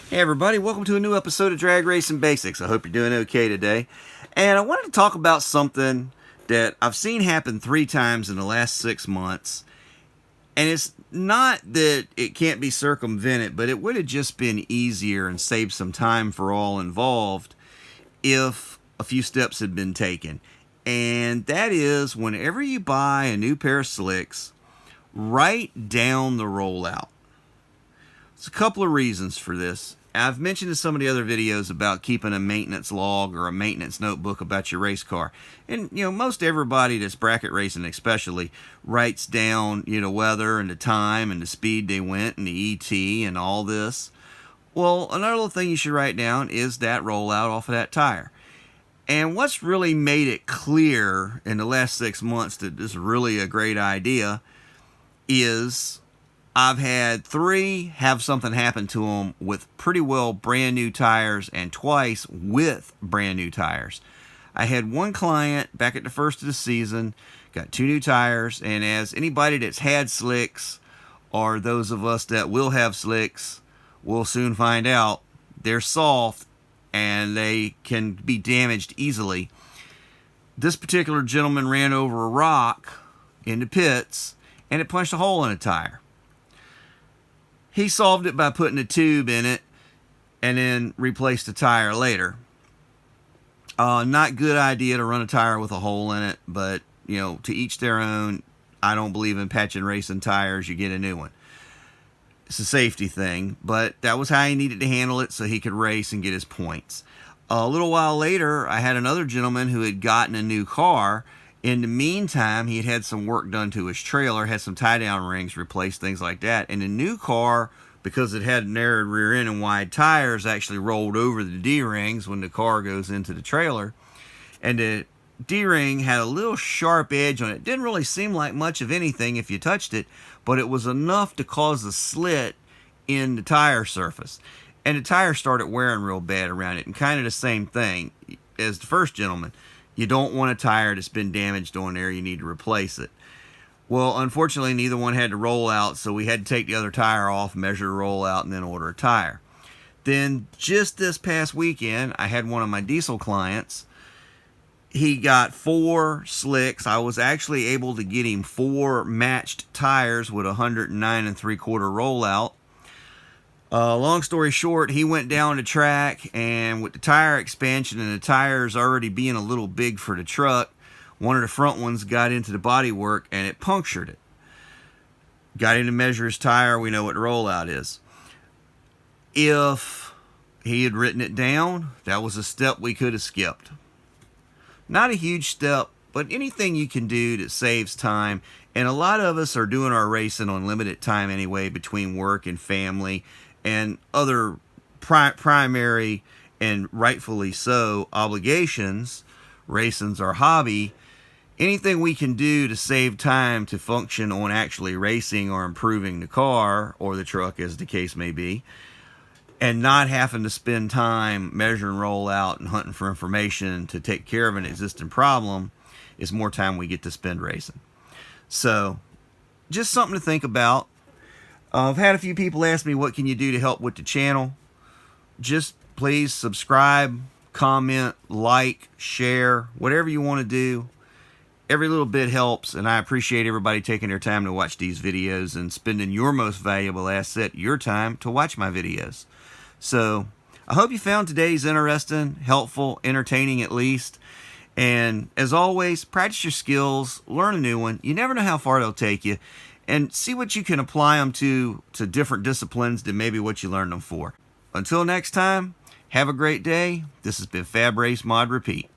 Hey everybody, welcome to a new episode of Drag Racing Basics. I hope you're doing okay today. And I wanted to talk about something that I've seen happen 3 times in the last 6 months. And it's not that it can't be circumvented, but it would have just been easier and saved some time for all involved if a few steps had been taken. And that is, whenever you buy a new pair of slicks, write down the rollout. There's a couple of reasons for this. I've mentioned in some of the other videos about keeping a maintenance log or a maintenance notebook about your race car. And, most everybody that's bracket racing especially writes down, weather and the time and the speed they went and the ET and all this. Well, another little thing you should write down is that rollout off of that tire. And what's really made it clear in the last 6 months that this is really a great idea is I've had 3 have something happen to them with pretty well brand new tires and twice with brand new tires. I had one client back at the first of the season, got 2 new tires, and as anybody that's had slicks or those of us that will have slicks will soon find out, they're soft and they can be damaged easily. This particular gentleman ran over a rock in the pits and it punched a hole in a tire. He solved it by putting a tube in it and then replaced the tire later. Not good idea to run a tire with a hole in it, but, to each their own. I don't believe in patching racing tires. You get a new one. It's a safety thing, but that was how he needed to handle it so he could race and get his points. A little while later, I had another gentleman who had gotten a new car. In the meantime, he had some work done to his trailer, had some tie-down rings replaced, things like that. And the new car, because it had narrowed rear end and wide tires, actually rolled over the D-rings when the car goes into the trailer. And the D-ring had a little sharp edge on it. Didn't really seem like much of anything if you touched it, but it was enough to cause a slit in the tire surface. And the tire started wearing real bad around it. And kind of the same thing as the first gentleman. You don't want a tire that's been damaged on there. You need to replace it. Well, unfortunately, neither one had to roll out, so we had to take the other tire off, measure the rollout, and then order a tire. Then, just this past weekend, I had one of my diesel clients. He got 4 slicks. I was actually able to get him 4 matched tires with a 109 3/4 rollout. Long story short, he went down the track, and with the tire expansion and the tires already being a little big for the truck, one of the front ones got into the bodywork and it punctured it. Got him to measure his tire. We know what the rollout is. If he had written it down, that was a step we could have skipped. Not a huge step, but anything you can do that saves time. And a lot of us are doing our racing on limited time anyway, between work and family and other primary and rightfully so obligations. Racing's our hobby. Anything we can do to save time to function on actually racing or improving the car or the truck, as the case may be, and not having to spend time measuring rollout and hunting for information to take care of an existing problem, is more time we get to spend racing. So, just something to think about. I've had a few people ask me, what can you do to help with the channel? Just please subscribe, comment, like, share, whatever you want to do. Every little bit helps, and I appreciate everybody taking their time to watch these videos and spending your most valuable asset, your time, to watch my videos. So, I hope you found today's interesting, helpful, entertaining at least. And as always, practice your skills, learn a new one. You never know how far they'll take you. And see what you can apply them to different disciplines than maybe what you learned them for. Until next time, have a great day. This has been Fab Race Mod Repeat.